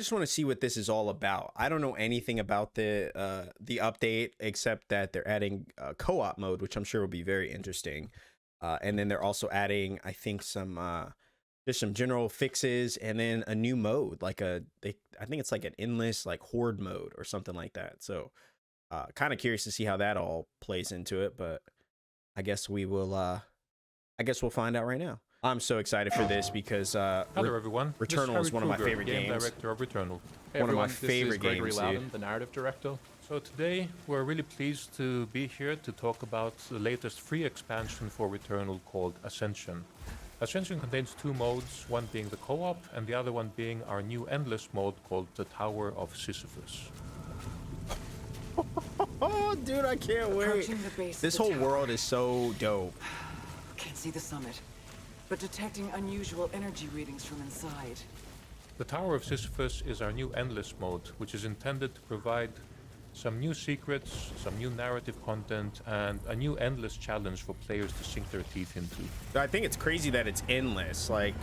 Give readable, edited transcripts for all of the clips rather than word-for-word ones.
just want to see what this is all about. I don't know anything about the update except that they're adding co-op mode, which I'm sure will be very interesting. And then they're also adding, I think, some just some general fixes, and then a new mode, like I think it's like an endless like horde mode or something like that. So kind of curious to see how that all plays into it, but I guess we will I guess we'll find out right now. I'm so excited for this because Hello everyone. Returnal is one of my favorite game games. Director of Returnal. Hey, one of my favorite this is Gregory games, Loudon, dude. the narrative director. So today we're really pleased to be here to talk about the latest free expansion for Returnal called Ascension. Ascension contains two modes, one being the co-op and the other one being our new endless mode called the Tower of Sisyphus. Oh, dude, I can't wait. This whole world is so dope. Can't see the summit, but detecting unusual energy readings from inside. The Tower of Sisyphus is our new endless mode, which is intended to provide some new secrets, some new narrative content, and a new endless challenge for players to sink their teeth into. I think it's crazy that it's endless. Like,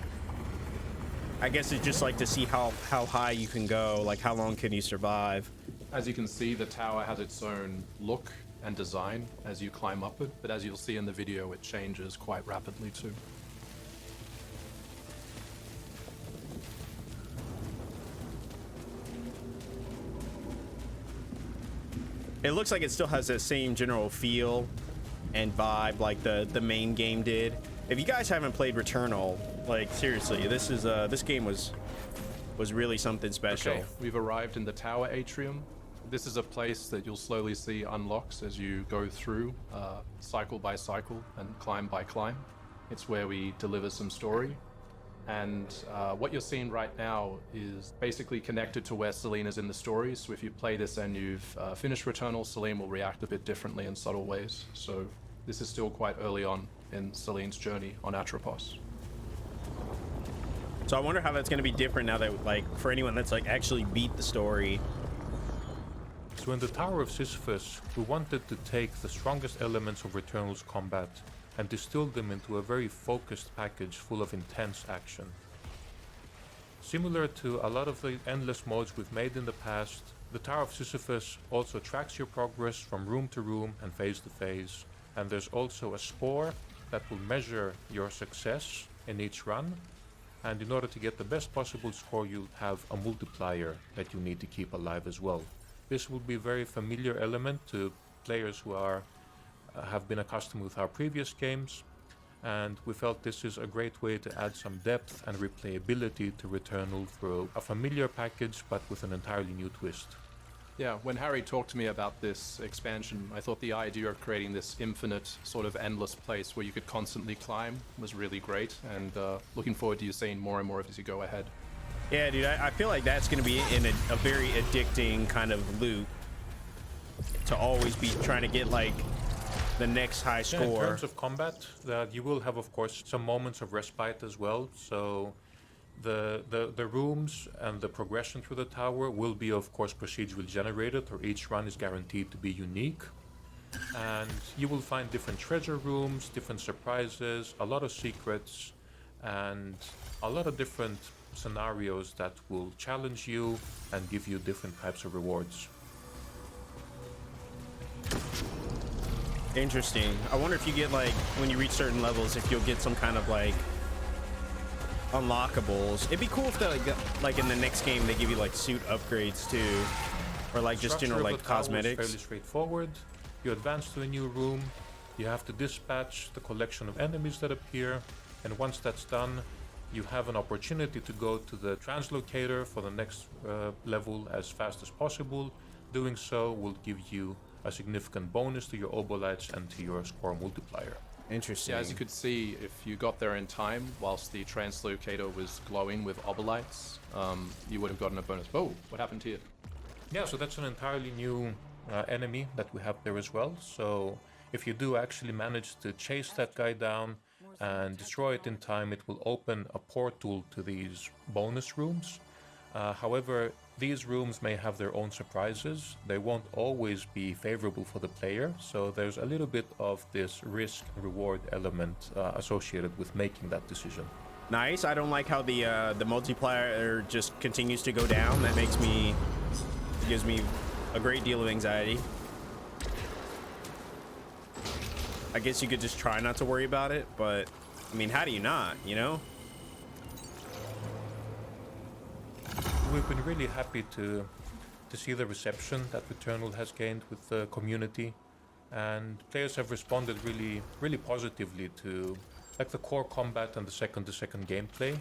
I guess it's just like to see how high you can go, like how long can you survive. As you can see, the tower has its own look and design as you climb up it, but as you'll see in the video, it changes quite rapidly too. It looks like it still has the same general feel and vibe like the main game did. If you guys haven't played Returnal, like seriously, this game was really something special. Okay, we've arrived in the tower atrium. This is a place that you'll slowly see unlocks as you go through cycle by cycle and climb by climb. It's where we deliver some story. And what you're seeing right now is basically connected to where Celine is in the story. So if you play this and you've finished Returnal, Celine will react a bit differently in subtle ways. So this is still quite early on in Celine's journey on Atropos. So I wonder how that's going to be different now that, like, for anyone that's like actually beat the story. So in the Tower of Sisyphus, we wanted to take the strongest elements of Returnal's combat and distill them into a very focused package full of intense action. Similar to a lot of the endless modes we've made in the past, the Tower of Sisyphus also tracks your progress from room to room and phase to phase, and there's also a score that will measure your success in each run, and in order to get the best possible score, you'll have a multiplier that you need to keep alive as well. This will be a very familiar element to players who have been accustomed with our previous games, and we felt this is a great way to add some depth and replayability to Returnal through a familiar package but with an entirely new twist. Yeah, when Harry talked to me about this expansion, I thought the idea of creating this infinite sort of endless place where you could constantly climb was really great, and looking forward to you seeing more and more of it as you go ahead. Yeah, dude, I feel like that's going to be in a very addicting kind of loop to always be trying to get like the next high score. Yeah, in terms of combat, you will have, of course, some moments of respite as well. So the rooms and the progression through the tower will be, of course, procedurally generated, or each run is guaranteed to be unique. And you will find different treasure rooms, different surprises, a lot of secrets, and a lot of different scenarios that will challenge you and give you different types of rewards. Interesting. I wonder if you get, like, when you reach certain levels, if you'll get some kind of like unlockables. It'd be cool if they like in the next game they give you like suit upgrades too, or like just general like cosmetics. Fairly straightforward. You advance to a new room, you have to dispatch the collection of enemies that appear, and once that's done, you have an opportunity to go to the translocator for the next level as fast as possible. Doing so will give you a significant bonus to your obolites and to your score multiplier. Interesting. Yeah, as you could see, if you got there in time whilst the translocator was glowing with obolites, you would have gotten a bonus. Oh, what happened here? Yeah, so that's an entirely new enemy that we have there as well. So if you do actually manage to chase that guy down and destroy it in time, it will open a portal to these bonus rooms. However, these rooms may have their own surprises. They won't always be favorable for the player, so there's a little bit of this risk-reward element associated with making that decision. Nice. I don't like how the multiplayer just continues to go down. That gives me a great deal of anxiety. I guess you could just try not to worry about it, but I mean, how do you not, you know? We've been really happy to see the reception that Returnal has gained with the community, and players have responded really positively to like the core combat and the second-to-second gameplay.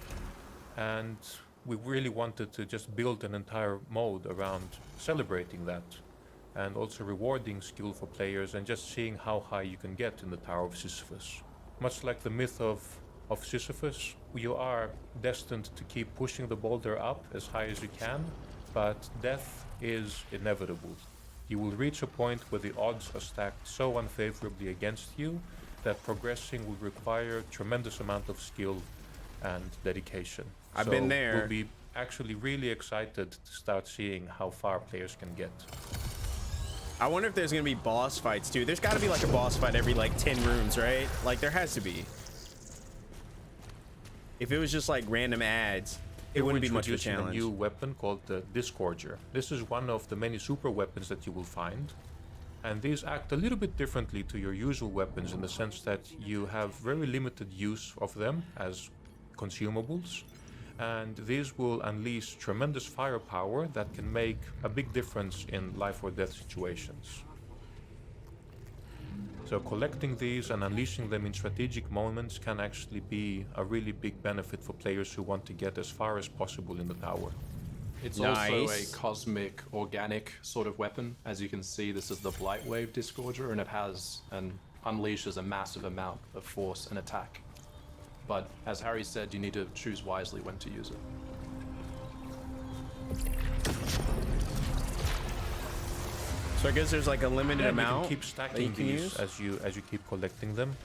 And we really wanted to just build an entire mode around celebrating that, and also rewarding skill for players and just seeing how high you can get in the Tower of Sisyphus. Much like the myth of Sisyphus, you are destined to keep pushing the boulder up as high as you can, but death is inevitable. You will reach a point where the odds are stacked so unfavorably against you that progressing will require tremendous amount of skill and dedication. I've been there. We'll be actually really excited to start seeing how far players can get. I wonder if there's gonna be boss fights too. There's gotta be like a boss fight every like 10 rooms, right? Like there has to be. If it was just like random ads, it wouldn't be much of a challenge. A new weapon called the Disgorger. This is one of the many super weapons that you will find. And these act a little bit differently to your usual weapons in the sense that you have very limited use of them as consumables. And these will unleash tremendous firepower that can make a big difference in life or death situations. So collecting these and unleashing them in strategic moments can actually be a really big benefit for players who want to get as far as possible in the tower. It's also a Nice. cosmic, organic sort of weapon. As you can see, this is the Blightwave Disgorger, and it has and unleashes a massive amount of force and attack. But as Harry said, you need to choose wisely when to use it. So I guess there's like a limited You amount can keep that you stacking can these use. as you keep collecting them.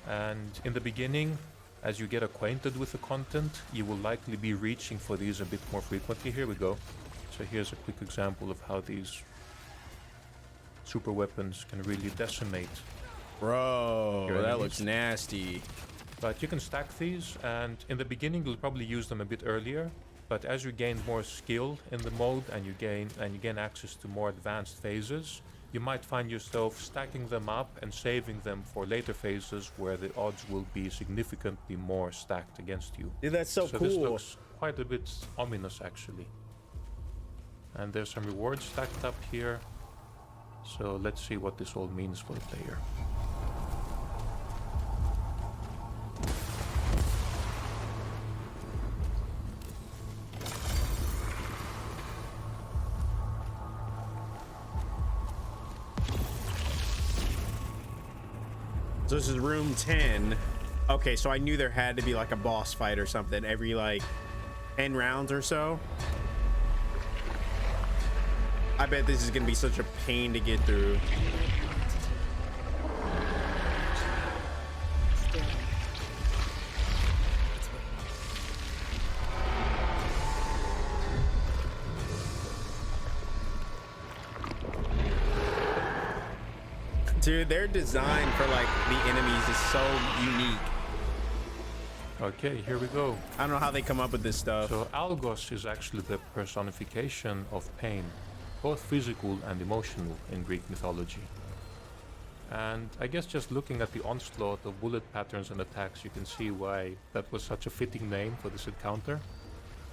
And in the beginning, as you get acquainted with the content, you will likely be reaching for these a bit more frequently. Here we go. So here's a quick example of how these super weapons can really decimate. Bro, Your that enemies. looks nasty. But you can stack these, and in the beginning you'll probably use them a bit earlier. But as you gain more skill in the mode and you gain access to more advanced phases, you might find yourself stacking them up and saving them for later phases where the odds will be significantly more stacked against you. Dude, that's so This cool. looks quite a bit ominous actually. And there's some rewards stacked up here. So let's see what this all means for the player. So this is room 10. Okay, so I knew there had to be like a boss fight or something every like 10 rounds or so. I bet this is gonna be such a pain to get through. Dude, their design for like the enemies is so unique. Okay, here we go. I don't know how they come up with this stuff. So Algos is actually the personification of pain, both physical and emotional in Greek mythology. And I guess just looking at the onslaught of bullet patterns and attacks, you can see why that was such a fitting name for this encounter.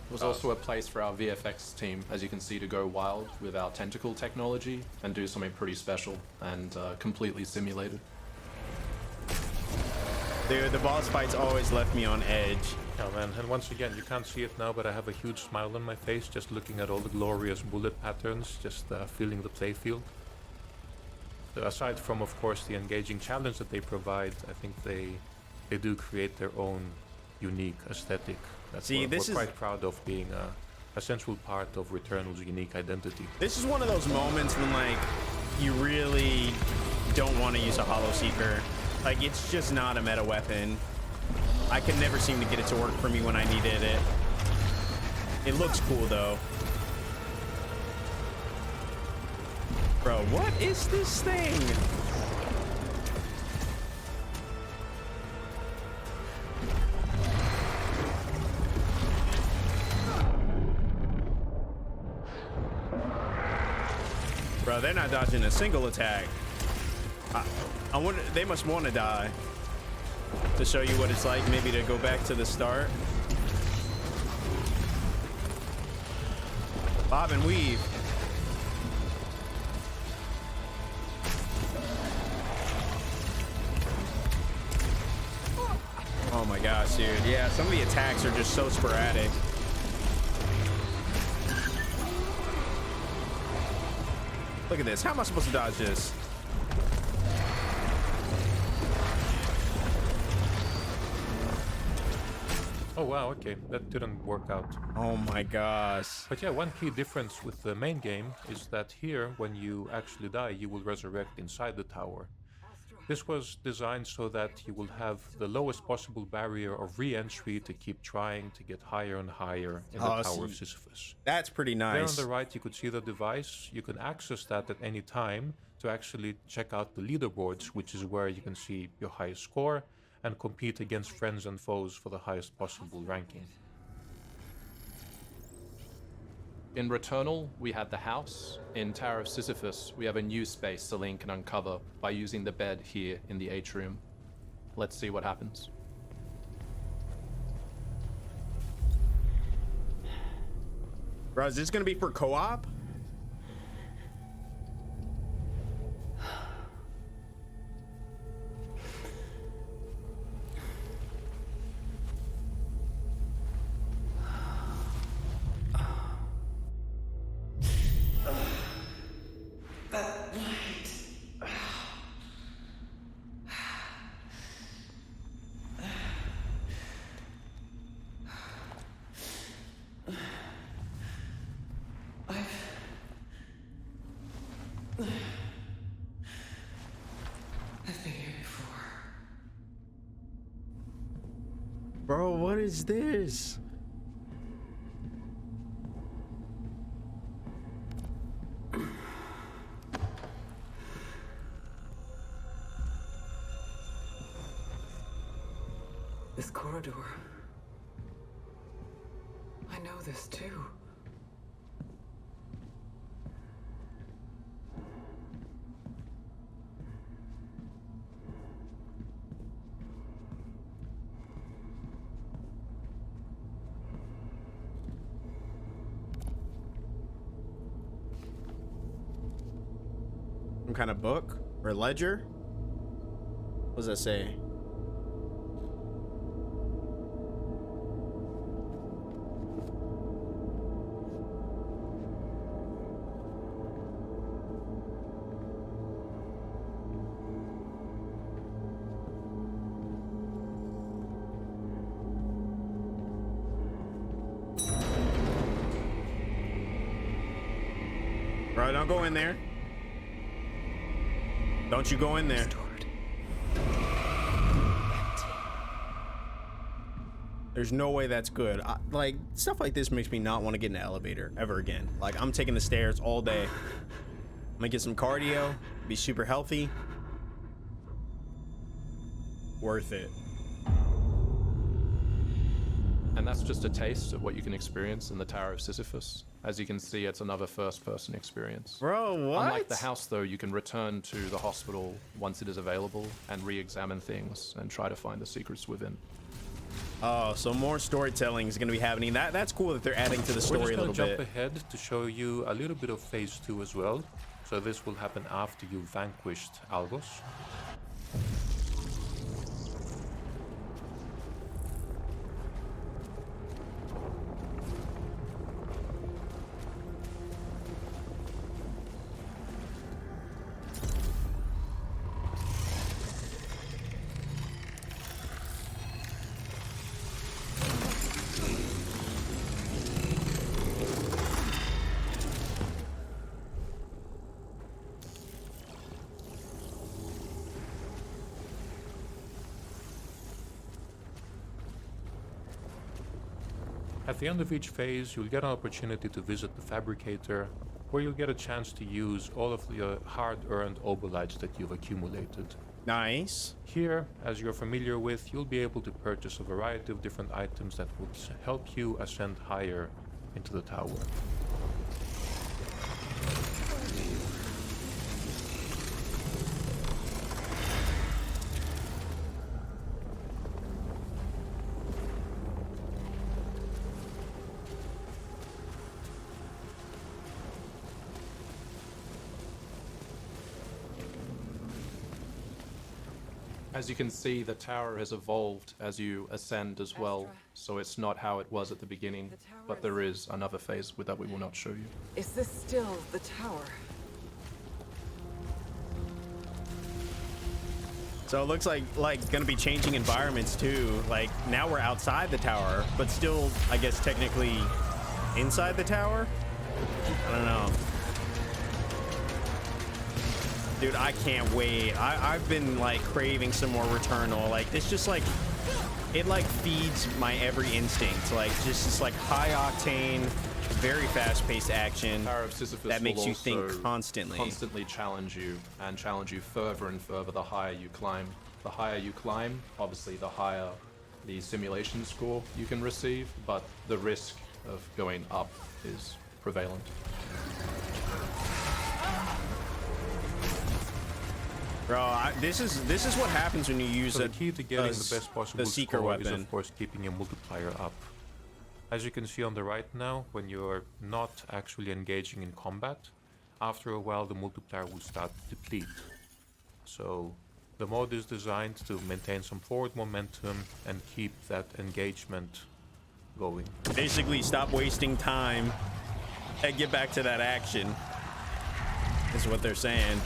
It was also a place for our VFX team, as you can see, to go wild with our tentacle technology and do something pretty special and completely simulated. Dude, the boss fights always left me on edge. Oh man, and once again, you can't see it now, but I have a huge smile on my face just looking at all the glorious bullet patterns, just feeling the playfield. So aside from, of course, the engaging challenge that they provide, I think they do create their own unique aesthetic. That's See, what this we're is- quite proud of being a central part of Returnal's unique identity. This is one of those moments when like you really don't want to use a Hollow Seeker. Like it's just not a meta weapon. I can never seem to get it to work for me when I needed it. It looks cool though. Bro, what is this thing? Bro, they're not dodging a single attack. I wonder, they must want to die to show you what it's like, maybe to go back to the start. Bob and weave. Oh my gosh, dude. Yeah, some of the attacks are just so sporadic. Look at this. How am I supposed to dodge this? Oh wow, okay, that didn't work out. Oh my gosh. But yeah, one key difference with the main game is that here, when you actually die, you will resurrect inside the tower. This was designed so that you will have the lowest possible barrier of re-entry to keep trying to get higher and higher in the Tower of Sisyphus. That's pretty nice. There on the right, you could see the device. You can access that at any time to actually check out the leaderboards, which is where you can see your highest score and compete against friends and foes for the highest possible ranking. In Returnal, we had the house. In Tower of Sisyphus, we have a new space Celine can uncover by using the bed here in the atrium. Let's see what happens. Bro, is this gonna be for co-op? I've been here before. Bro, what is this? This corridor. I know this too. Some kind of book or ledger? What does that say? Bro, don't go in there. Don't you go in there. There's no way that's good. Like, stuff like this makes me not want to get in an elevator ever again. Like, I'm taking the stairs all day. I'm gonna get some cardio, be super healthy. Worth it. And that's just a taste of what you can experience in the Tower of Sisyphus. As you can see, it's another first-person experience. Bro, what? Unlike the house, though, you can return to the hospital once it is available and re-examine things and try to find the secrets within. Oh, so more storytelling is going to be happening. That's cool that they're adding to the story a little bit. We're just going to jump ahead to show you a little bit of phase 2 as well. So this will happen after you vanquished Algos. At the end of each phase, you'll get an opportunity to visit the Fabricator, where you'll get a chance to use all of the hard-earned obolites that you've accumulated. Nice. Here, as you're familiar with, you'll be able to purchase a variety of different items that will help you ascend higher into the tower. As you can see, the tower has evolved as you ascend as well, so it's not how it was at the beginning, but there is another phase with that we will not show you. Is this still the tower? So it looks like it's gonna be changing environments too. Like now we're outside the tower, but still, I guess technically inside the tower. I don't know. Dude, I can't wait. I've been like craving some more Returnal. Like it's just like it like feeds my every instinct. Like just this like high octane, very fast paced action Tower of Sisyphus that makes will you think also constantly. challenge you and challenge you further and further the higher you climb. The higher you climb, obviously the higher the simulation score you can receive, but the risk of going up is prevalent. Bro, this is what happens when you use So the key to getting the best possible seeker score is weapon. of course keeping your multiplier up. As you can see on the right now, when you're not actually engaging in combat, after a while the multiplier will start to deplete. So the mode is designed to maintain some forward momentum and keep that engagement going. Basically, stop wasting time and get back to that action. Is what they're saying.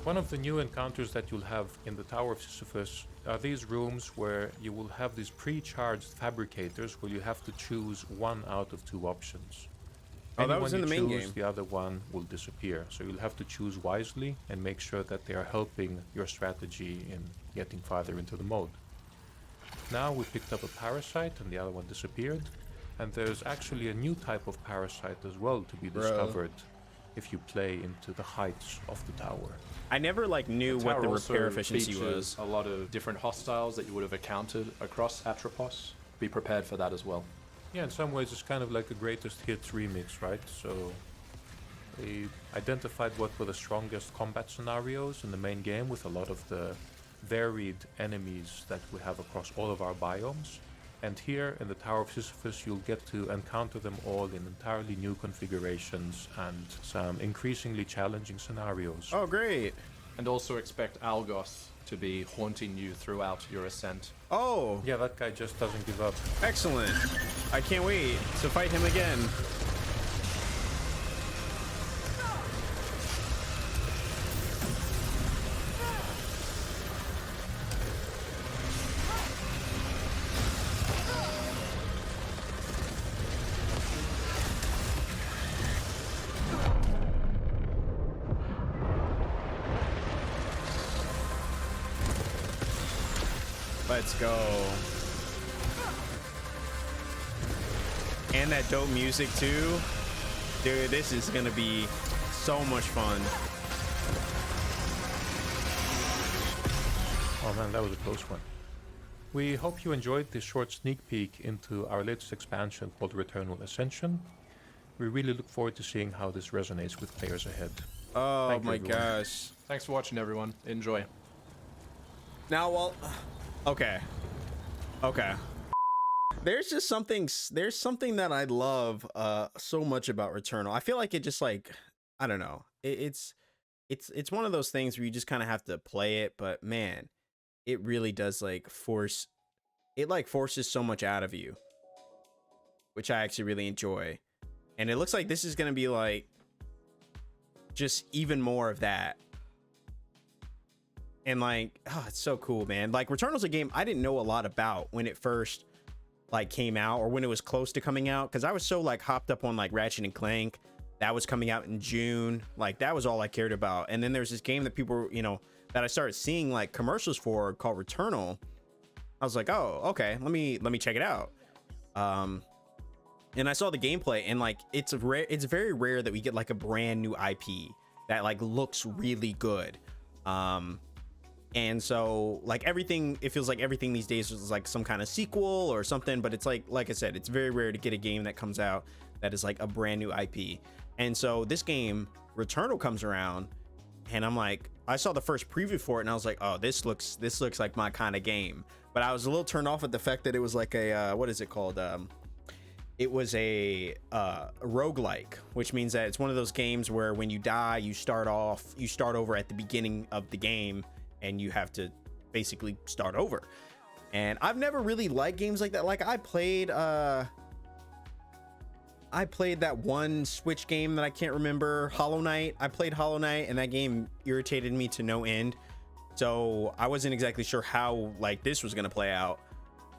One of the new encounters that you'll have in the Tower of Sisyphus are these rooms where you will have these pre-charged fabricators where you have to choose one out of two options. Oh, that Anyone was in you the main choose, game. the other one will disappear. So you'll have to choose wisely and make sure that they are helping your strategy in getting farther into the mode. Now we picked up a parasite and the other one disappeared. And there's actually a new type of parasite as well to be discovered if you play into the heights of the tower. I never like knew what the also repair efficiency features was. a lot of different hostiles that you would have encountered across Atropos. Be prepared for that as well. Yeah, in some ways it's kind of like a greatest hits remix, right? So they identified what were the strongest combat scenarios in the main game with a lot of the varied enemies that we have across all of our biomes. And here in the Tower of Sisyphus you'll get to encounter them all in entirely new configurations and some increasingly challenging scenarios. Oh, great. And also expect Algos to be haunting you throughout your ascent. Oh, Yeah, that guy just doesn't give up. excellent. I can't wait to fight him again. Let's go. And that dope music too. Dude, this is gonna be so much fun. Oh man, that was a close one. We hope you enjoyed this short sneak peek into our latest expansion called Returnal Ascension. We really look forward to seeing how this resonates with players ahead. Oh Thank you, my everyone. gosh. Thanks for watching, everyone. Enjoy. Now, well, okay. There's just something that I love so much about Returnal. I feel like it just like, I don't know. It's one of those things where you just kind of have to play it, but man, it really does like forces so much out of you, which I actually really enjoy. And it looks like this is going to be like just even more of that. And like, oh, it's so cool, man. Like Returnal's a game I didn't know a lot about when it first like came out or when it was close to coming out, because I was so like hopped up on like Ratchet and Clank that was coming out in June. Like that was all I cared about. And then there's this game that people, you know, that I started seeing like commercials for called Returnal. I was like, oh, okay, let me check it out. And I saw the gameplay, and like it's very rare that we get like a brand new IP that like looks really good. And so like everything, it feels like everything these days is like some kind of sequel or something, but it's like I said, it's very rare to get a game that comes out that is like a brand new IP. And so this game Returnal comes around, and I'm like, I saw the first preview for it and I was like, oh, this looks like my kind of game. But I was a little turned off at the fact that it was like a what is it called, it was a roguelike, which means that it's one of those games where when you die, you start over at the beginning of the game, and you have to basically start over. And I've never really liked games like that. Like I played that one Switch game that I can't remember, Hollow Knight. I played Hollow Knight, and that game irritated me to no end. So I wasn't exactly sure how like this was gonna play out.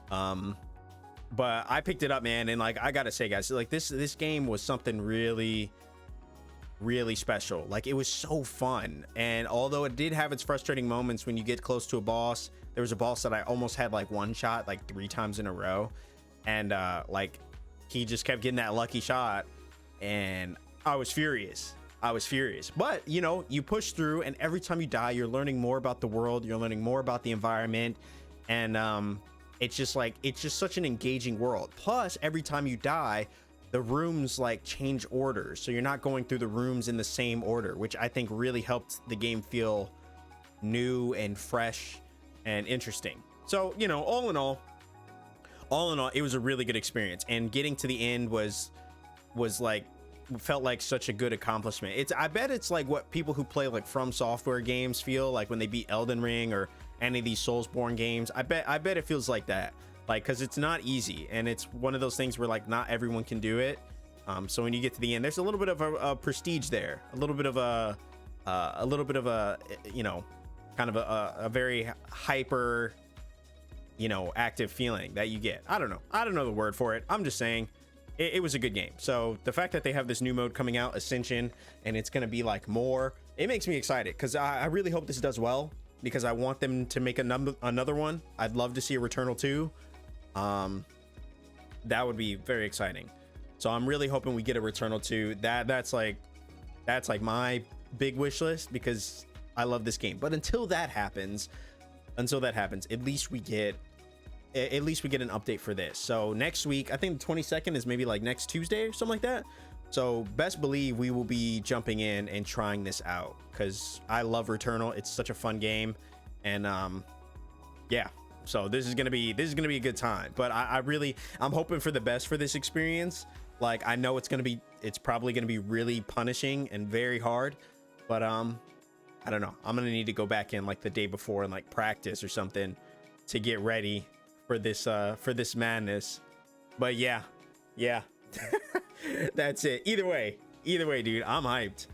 But I picked it up, man, and like I gotta say, guys, like this game was something really special. Like it was so fun, and although it did have its frustrating moments when you get close to a boss, there was a boss that I almost had like one shot like 3 times in a row, and like he just kept getting that lucky shot, and I was furious. But you know, you push through, and every time you die, you're learning more about the world, you're learning more about the environment, and it's just such an engaging world. Plus, every time you die, the rooms like change orders, so you're not going through the rooms in the same order, which I think really helped the game feel new and fresh and interesting. So, you know, all in all, it was a really good experience, and getting to the end was like felt like such a good accomplishment. I bet it's like what people who play like From Software games feel like when they beat Elden Ring or any of these Soulsborne games. I bet it feels like that, like, because it's not easy, and it's one of those things where like not everyone can do it. So when you get to the end, there's a little bit of a prestige there, a little bit of a you know, kind of a very hyper, you know, active feeling that you get. I don't know the word for it. I'm just saying it was a good game. So the fact that they have this new mode coming out, Ascension, and it's gonna be like more, it makes me excited, because I really hope this does well, because I want them to make another one. I'd love to see a Returnal 2. That would be very exciting. So I'm really hoping we get a Returnal 2. That's like my big wish list, because I love this game. But until that happens, at least we get an update for this. So next week, I think the 22nd is maybe like next Tuesday or something like that. So best believe we will be jumping in and trying this out, because I love Returnal. It's such a fun game, and yeah. So this is gonna be a good time. But I'm hoping for the best for this experience. Like I know it's probably gonna be really punishing and very hard, but I don't know. I'm gonna need to go back in like the day before and like practice or something to get ready for this madness. But yeah. That's it. Either way, dude, I'm hyped.